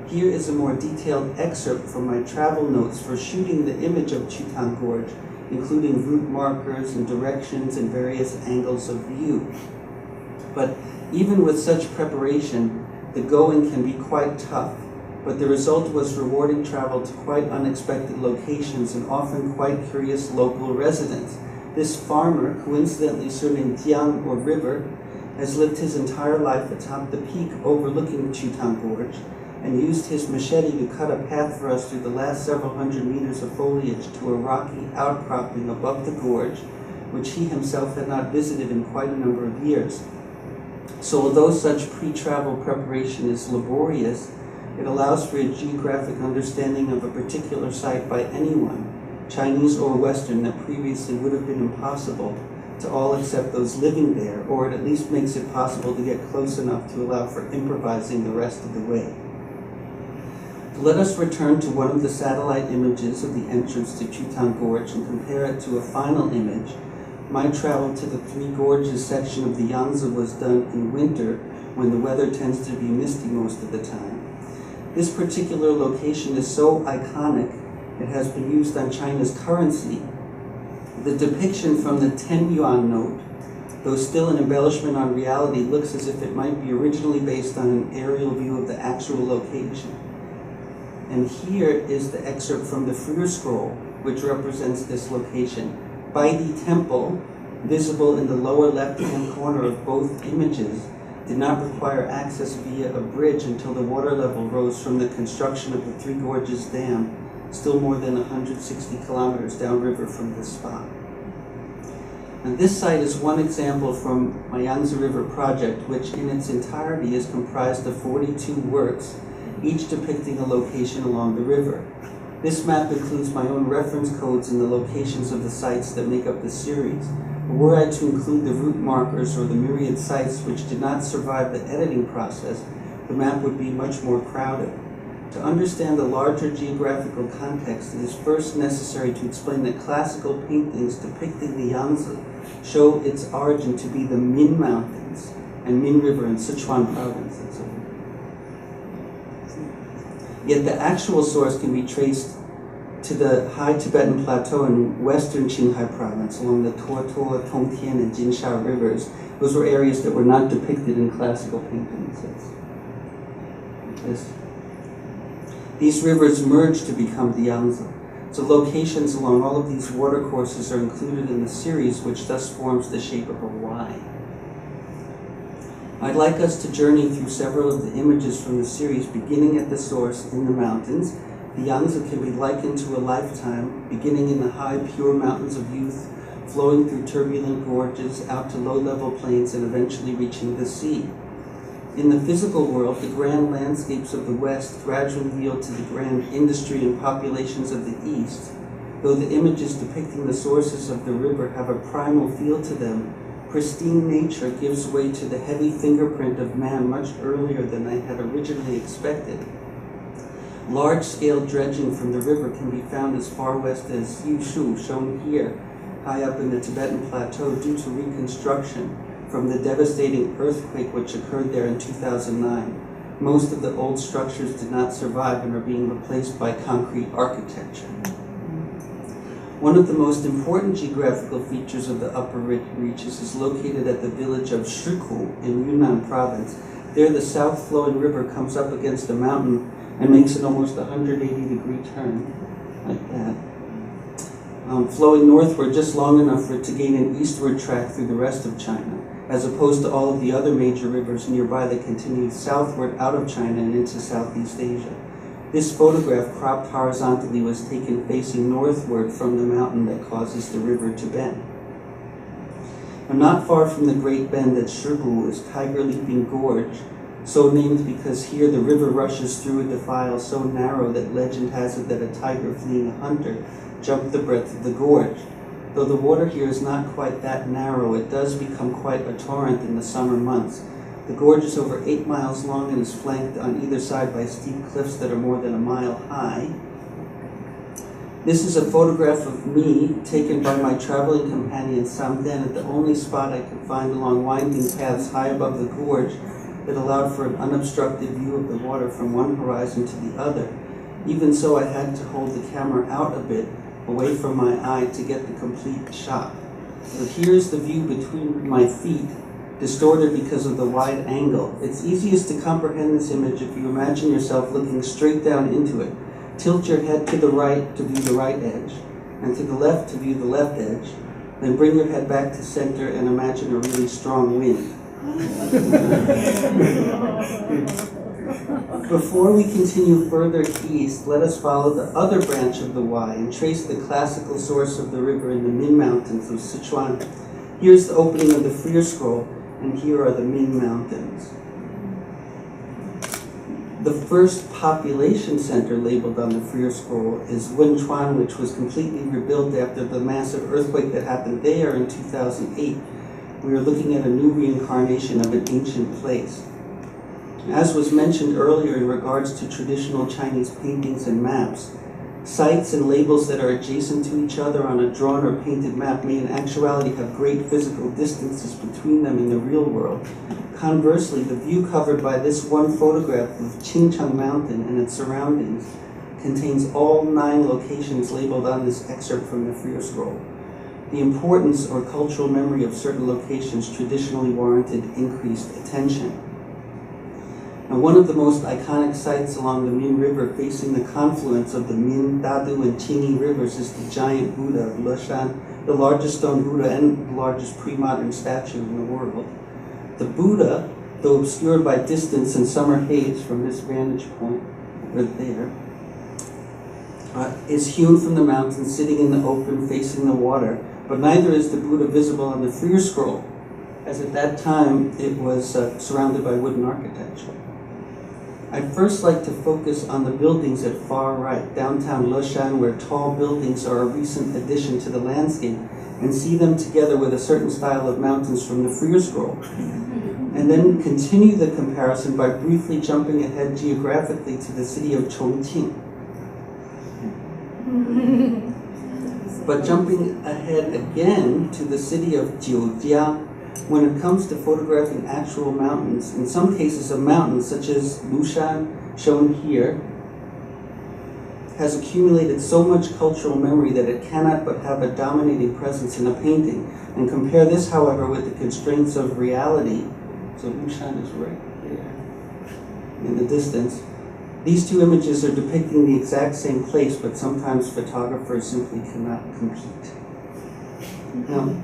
Here is a more detailed excerpt from my travel notes for shooting the image of Chutang Gorge, including route markers and directions and various angles of view. But even with such preparation, the going can be quite tough, but the result was rewarding travel to quite unexpected locations and often quite curious local residents. This farmer, coincidentally surnamed Jiang, or River, has lived his entire life atop the peak overlooking Chutang Gorge, and used his machete to cut a path for us through the last several hundred meters of foliage to a rocky outcropping above the gorge, which he himself had not visited in quite a number of years. So although such pre-travel preparation is laborious, it allows for a geographic understanding of a particular site by anyone, Chinese or Western, that previously would have been impossible to all except those living there, or it at least makes it possible to get close enough to allow for improvising the rest of the way. Let us return to one of the satellite images of the entrance to Chutang Gorge and compare it to a final image. My travel to the Three Gorges section of the Yangtze was done in winter, when the weather tends to be misty most of the time. This particular location is so iconic, it has been used on China's currency. The depiction from the 10 yuan note, though still an embellishment on reality, looks as if it might be originally based on an aerial view of the actual location. And here is the excerpt from the Freer Scroll, which represents this location. Baidi Temple, visible in the lower left-hand corner of both images, did not require access via a bridge until the water level rose from the construction of the Three Gorges Dam, still more than 160 kilometers downriver from this spot. And this site is one example from my Yangtze River project, which in its entirety is comprised of 42 works, each depicting a location along the river. This map includes my own reference codes and the locations of the sites that make up the series. But were I to include the route markers or the myriad sites which did not survive the editing process, the map would be much more crowded. To understand the larger geographical context, it is first necessary to explain that classical paintings depicting the Yangtze show its origin to be the Min Mountains and Min River in Sichuan province and so on. Yet the actual source can be traced to the high Tibetan plateau in western Qinghai province along the Tuotuo, Tongtian, and Jinsha rivers. Those were areas that were not depicted in classical paintings. These rivers merge to become the Yangtze. So locations along all of these watercourses are included in the series, which thus forms the shape of a Y. I'd like us to journey through several of the images from the series, beginning at the source in the mountains. The Yangtze can be likened to a lifetime, beginning in the high, pure mountains of youth, flowing through turbulent gorges, out to low-level plains, and eventually reaching the sea. In the physical world, the grand landscapes of the West gradually yield to the grand industry and populations of the East. Though the images depicting the sources of the river have a primal feel to them, pristine nature gives way to the heavy fingerprint of man much earlier than I had originally expected. Large-scale dredging from the river can be found as far west as Yushu, shown here, high up in the Tibetan plateau due to reconstruction from the devastating earthquake which occurred there in 2009. Most of the old structures did not survive and are being replaced by concrete architecture. One of the most important geographical features of the upper reaches is located at the village of Shiku in Yunnan province. There the south-flowing river comes up against a mountain and makes an almost 180-degree turn, like that, flowing northward just long enough for it to gain an eastward track through the rest of China, as opposed to all of the other major rivers nearby that continue southward out of China and into Southeast Asia. This photograph, cropped horizontally, was taken facing northward from the mountain that causes the river to bend. Now, not far from the Great Bend at Shigu is Tiger Leaping Gorge, so named because here the river rushes through a defile so narrow that legend has it that a tiger fleeing a hunter jumped the breadth of the gorge. Though the water here is not quite that narrow, it does become quite a torrent in the summer months. The gorge is over 8 miles long and is flanked on either side by steep cliffs that are more than a mile high. This is a photograph of me taken by my traveling companion Samden at the only spot I could find along winding paths high above the gorge that allowed for an unobstructed view of the water from one horizon to the other. Even so, I had to hold the camera out a bit, away from my eye, to get the complete shot. So here's the view between my feet, distorted because of the wide angle. It's easiest to comprehend this image if you imagine yourself looking straight down into it. Tilt your head to the right to view the right edge, and to the left to view the left edge. Then bring your head back to center and imagine a really strong wind. Before we continue further east, let us follow the other branch of the Y and trace the classical source of the river in the Min Mountains of Sichuan. Here's the opening of the Freer Scroll, and here are the Min Mountains. The first population center labeled on the Freer Scroll is Wenchuan, which was completely rebuilt after the massive earthquake that happened there in 2008. We are looking at a new reincarnation of an ancient place. As was mentioned earlier in regards to traditional Chinese paintings and maps, sites and labels that are adjacent to each other on a drawn or painted map may in actuality have great physical distances between them in the real world. Conversely, the view covered by this one photograph of Qingcheng Mountain and its surroundings contains all 9 locations labeled on this excerpt from the Freer Scroll. The importance or cultural memory of certain locations traditionally warranted increased attention. Now, one of the most iconic sites along the Min River facing the confluence of the Min, Dadu, and Qingyi rivers is the giant Buddha of Leshan, the largest stone Buddha and the largest pre-modern statue in the world. The Buddha, though obscured by distance and summer haze from this vantage point right there, is hewn from the mountain, sitting in the open, facing the water. But neither is the Buddha visible on the Freer Scroll, as at that time it was surrounded by wooden architecture. I'd first like to focus on the buildings at far right, downtown Leshan, where tall buildings are a recent addition to the landscape, and see them together with a certain style of mountains from the Freer Scroll. And then continue the comparison by briefly jumping ahead geographically to the city of Chongqing. But jumping ahead again to the city of Jiujiang, when it comes to photographing actual mountains, in some cases a mountain such as Lushan, shown here, has accumulated so much cultural memory that it cannot but have a dominating presence in a painting. And compare this, however, with the constraints of reality. So Lushan is right there in the distance. These two images are depicting the exact same place, but sometimes photographers simply cannot compete. Now,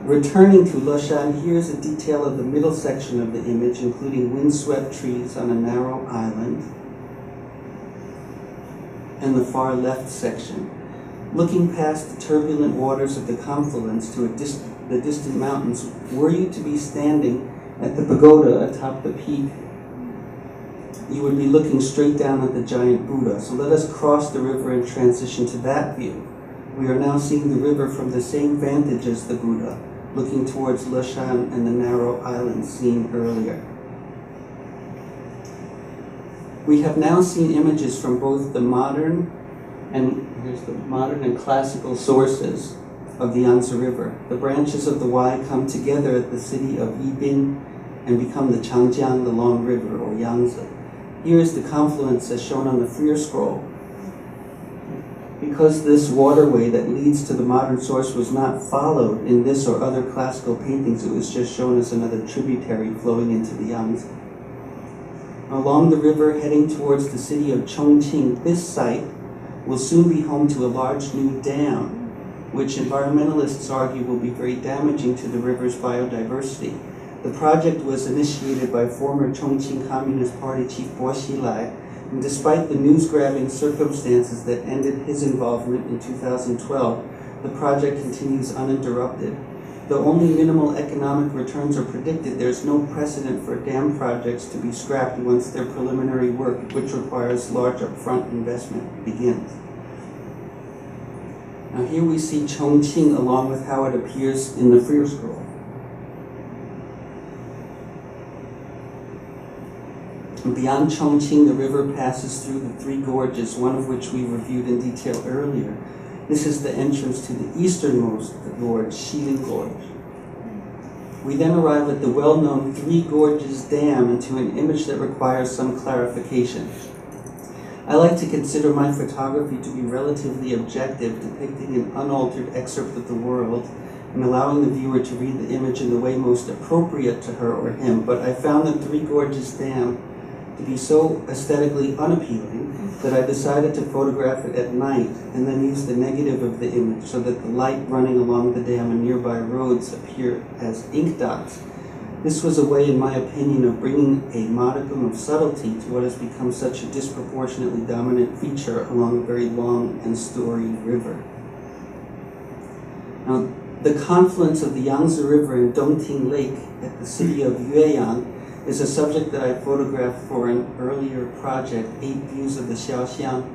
returning to Leshan, here's a detail of the middle section of the image, including windswept trees on a narrow island, and the far left section. Looking past the turbulent waters of the confluence to the distant mountains, were you to be standing at the pagoda atop the peak, you would be looking straight down at the giant Buddha. So let us cross the river and transition to that view. We are now seeing the river from the same vantage as the Buddha, looking towards Leshan and the narrow island seen earlier. We have now seen images from both the modern and classical sources of the Yangtze River. The branches of the Y come together at the city of Yibin and become the Changjiang, the Long River, or Yangtze. Here is the confluence as shown on the Freer Scroll. Because this waterway that leads to the modern source was not followed in this or other classical paintings, it was just shown as another tributary flowing into the Yangtze. Along the river heading towards the city of Chongqing, this site will soon be home to a large new dam, which environmentalists argue will be very damaging to the river's biodiversity. The project was initiated by former Chongqing Communist Party chief Bo Xilai, and despite the news-grabbing circumstances that ended his involvement in 2012, the project continues uninterrupted. Though only minimal economic returns are predicted, there is no precedent for dam projects to be scrapped once their preliminary work, which requires large upfront investment, begins. Now here we see Chongqing along with how it appears in the Freer Scroll. Beyond Chongqing, the river passes through the 3 gorges, one of which we reviewed in detail earlier. This is the entrance to the easternmost gorge, Shilin Gorge. We then arrive at the well-known 3 Gorges Dam and to an image that requires some clarification. I like to consider my photography to be relatively objective, depicting an unaltered excerpt of the world and allowing the viewer to read the image in the way most appropriate to her or him. But I found the 3 Gorges Dam to be so aesthetically unappealing that I decided to photograph it at night and then use the negative of the image so that the light running along the dam and nearby roads appear as ink dots. This was a way, in my opinion, of bringing a modicum of subtlety to what has become such a disproportionately dominant feature along a very long and storied river. Now, the confluence of the Yangtze River and Dongting Lake at the city of Yueyang is a subject that I photographed for an earlier project, 8 Views of the Xiaoxiang,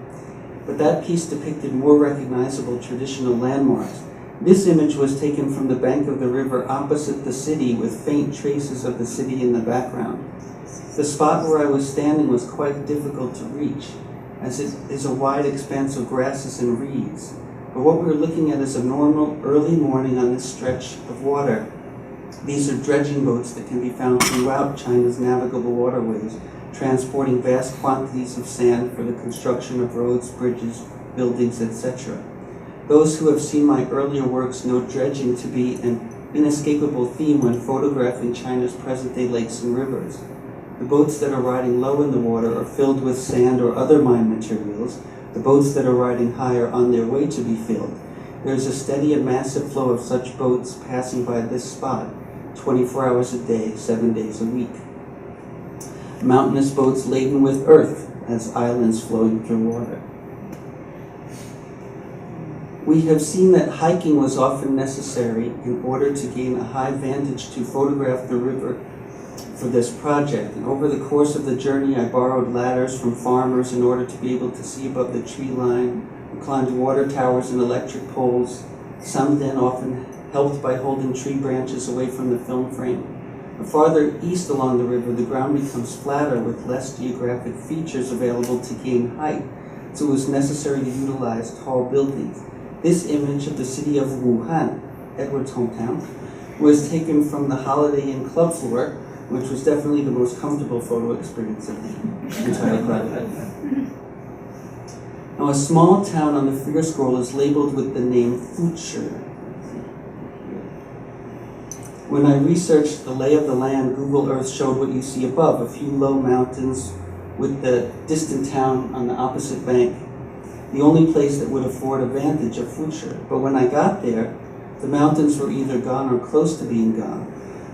but that piece depicted more recognizable traditional landmarks. This image was taken from the bank of the river opposite the city with faint traces of the city in the background. The spot where I was standing was quite difficult to reach, as it is a wide expanse of grasses and reeds. But what we're looking at is a normal early morning on this stretch of water. These are dredging boats that can be found throughout China's navigable waterways, transporting vast quantities of sand for the construction of roads, bridges, buildings, etc. Those who have seen my earlier works know dredging to be an inescapable theme when photographing China's present-day lakes and rivers. The boats that are riding low in the water are filled with sand or other mine materials. The boats that are riding high are on their way to be filled. There is a steady and massive flow of such boats passing by this spot, 24 hours a day, 7 days a week. Mountainous boats laden with earth as islands flowing through water. We have seen that hiking was often necessary in order to gain a high vantage to photograph the river for this project. And over the course of the journey, I borrowed ladders from farmers in order to be able to see above the tree line. We climbed water towers and electric poles, some then often helped by holding tree branches away from the film frame. The farther east along the river, the ground becomes flatter with less geographic features available to gain height, so it was necessary to utilize tall buildings. This image of the city of Wuhan, Edward's hometown, was taken from the Holiday Inn club floor, which was definitely the most comfortable photo experience of the entire project. Now, a small town on the figure scroll is labeled with the name Fuchi. When I researched the lay of the land, Google Earth showed what you see above, a few low mountains with the distant town on the opposite bank, the only place that would afford a vantage of Fuchi. But when I got there, the mountains were either gone or close to being gone.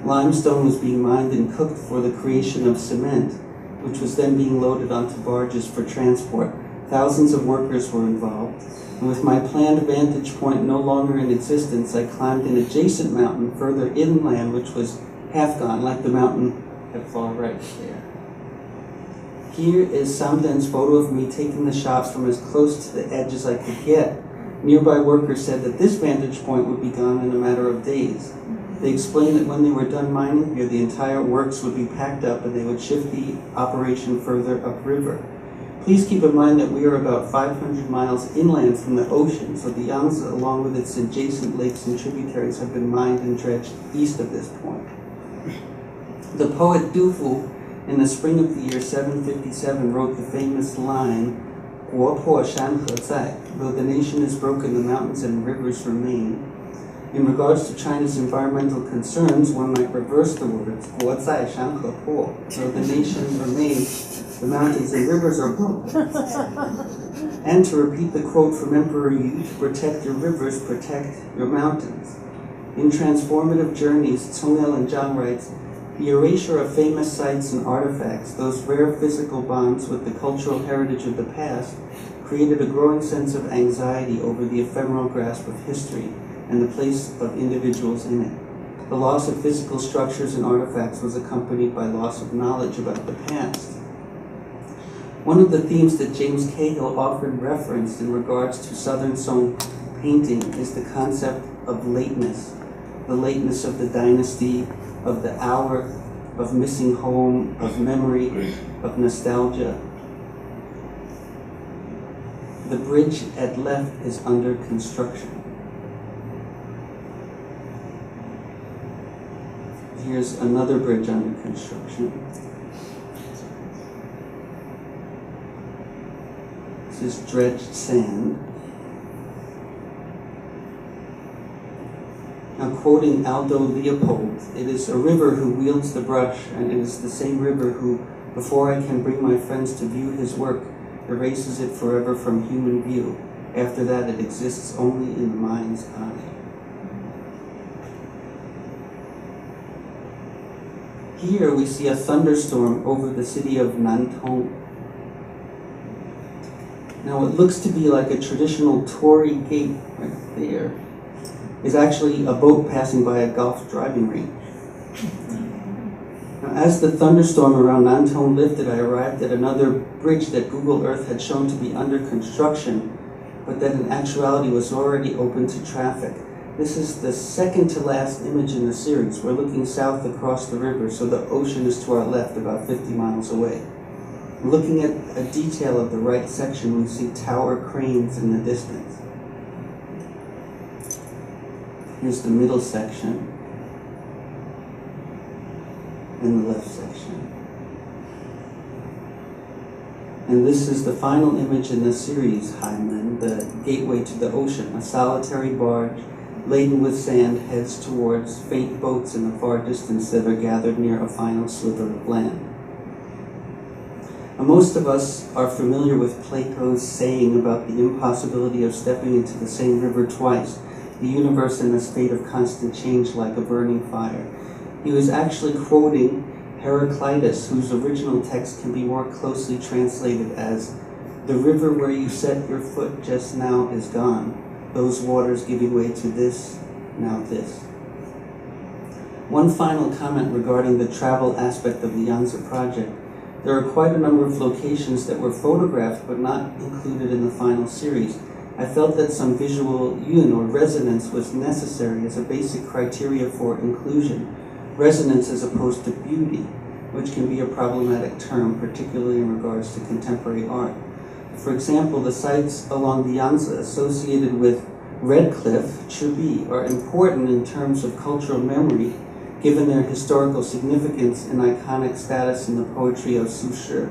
Limestone was being mined and cooked for the creation of cement, which was then being loaded onto barges for transport. Thousands of workers were involved, and with my planned vantage point no longer in existence, I climbed an adjacent mountain further inland, which was half gone, like the mountain at far right there. Here is Samden's photo of me taking the shots from as close to the edge as I could get. Nearby workers said that this vantage point would be gone in a matter of days. They explained that when they were done mining here, the entire works would be packed up and they would shift the operation further upriver. Please keep in mind that we are about 500 miles inland from the ocean, so the Yangtze, along with its adjacent lakes and tributaries, have been mined and dredged east of this point. The poet Du Fu, in the spring of the year 757, wrote the famous line, 国破山河在, though the nation is broken, the mountains and rivers remain. In regards to China's environmental concerns, one might reverse the words, 国在山河破, though the nation remains, the mountains and rivers are broken. And to repeat the quote from Emperor Yu, to protect your rivers, protect your mountains. In Transformative Journeys, and Chang writes, the erasure of famous sites and artifacts, those rare physical bonds with the cultural heritage of the past, created a growing sense of anxiety over the ephemeral grasp of history and the place of individuals in it. The loss of physical structures and artifacts was accompanied by loss of knowledge about the past. One of the themes that James Cahill often referenced in regards to Southern Song painting is the concept of lateness, the lateness of the dynasty, of the hour, of missing home, of memory, of nostalgia. The bridge at left is under construction. Here's another bridge under construction. This is dredged sand. Now, quoting Aldo Leopold, it is a river who wields the brush, and it is the same river who, before I can bring my friends to view his work, erases it forever from human view. After that, it exists only in the mind's eye. Here we see a thunderstorm over the city of Nantong. Now what looks to be like a traditional Tory gate right there is actually a boat passing by a golf driving range. Now, as the thunderstorm around Nantong lifted, I arrived at another bridge that Google Earth had shown to be under construction, but that in actuality was already open to traffic. This is the second to last image in the series. We're looking south across the river, so the ocean is to our left, about 50 miles away. Looking at a detail of the right section, we see tower cranes in the distance. Here's the middle section and the left section. And this is the final image in the series, Hainan, the gateway to the ocean. A solitary barge laden with sand heads towards faint boats in the far distance that are gathered near a final sliver of land. Now, most of us are familiar with Plato's saying about the impossibility of stepping into the same river twice, the universe in a state of constant change like a burning fire. He was actually quoting Heraclitus, whose original text can be more closely translated as, "The river where you set your foot just now is gone, those waters giving way to this, now this." One final comment regarding the travel aspect of the Yangtze project. There are quite a number of locations that were photographed but not included in the final series. I felt that some visual yun, or resonance, was necessary as a basic criteria for inclusion. Resonance as opposed to beauty, which can be a problematic term, particularly in regards to contemporary art. For example, the sites along the Yangtze associated with Red Cliff, Chibi, are important in terms of cultural memory, given their historical significance and iconic status in the poetry of Su Shi.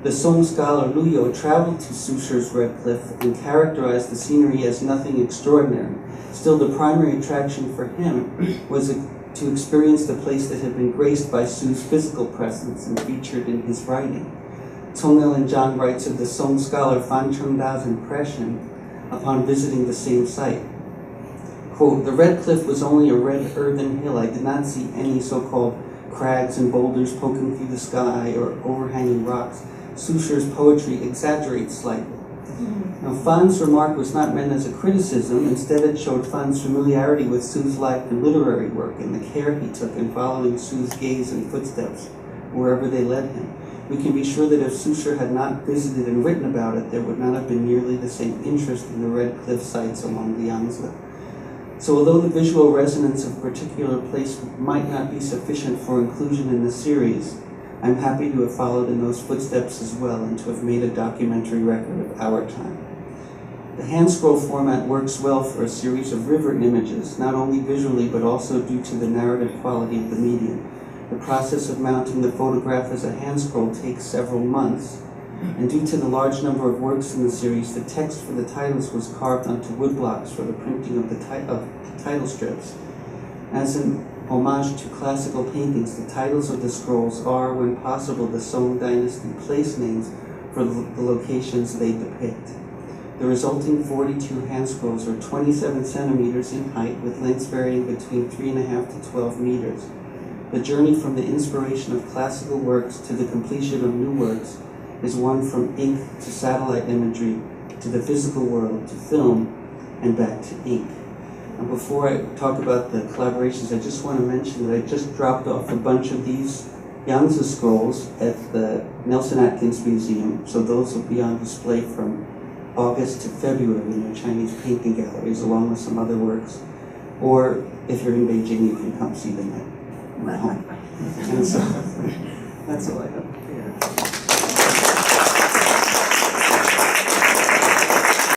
The Song scholar Lu Yo traveled to Su Shi's Red Cliff and characterized the scenery as nothing extraordinary. Still, the primary attraction for him was to experience the place that had been graced by Su's physical presence and featured in his writing. Tong El and Zhang writes of the Song scholar Fan Chengda's impression upon visiting the same site. Quote, "The Red Cliff was only a red earthen hill. I did not see any so-called crags and boulders poking through the sky or overhanging rocks. Su Shi's poetry exaggerates slightly." Now, Fan's remark was not meant as a criticism. Instead, it showed Fan's familiarity with Su's life and literary work and the care he took in following Su's gaze and footsteps wherever they led him. We can be sure that if Su Shi had not visited and written about it, there would not have been nearly the same interest in the Red Cliff sites along the Yangtze. So although the visual resonance of a particular place might not be sufficient for inclusion in the series, I'm happy to have followed in those footsteps as well and to have made a documentary record of our time. The hand scroll format works well for a series of river images, not only visually but also due to the narrative quality of the medium. The process of mounting the photograph as a hand scroll takes several months, and due to the large number of works in the series, the text for the titles was carved onto woodblocks for the printing of the title strips. As an homage to classical paintings, the titles of the scrolls are, when possible, the Song Dynasty place names for the locations they depict. The resulting 42 hand scrolls are 27 centimeters in height, with lengths varying between 3.5 to 12 meters. The journey from the inspiration of classical works to the completion of new works is one from ink to satellite imagery to the physical world to film and back to ink. And before I talk about the collaborations, I just want to mention that I just dropped off a bunch of these Yangtze scrolls at the Nelson Atkins Museum, so those will be on display from August to February in their Chinese painting galleries, along with some other works. Or if you're in Beijing, you can come see them at my home. And so, that's all I have.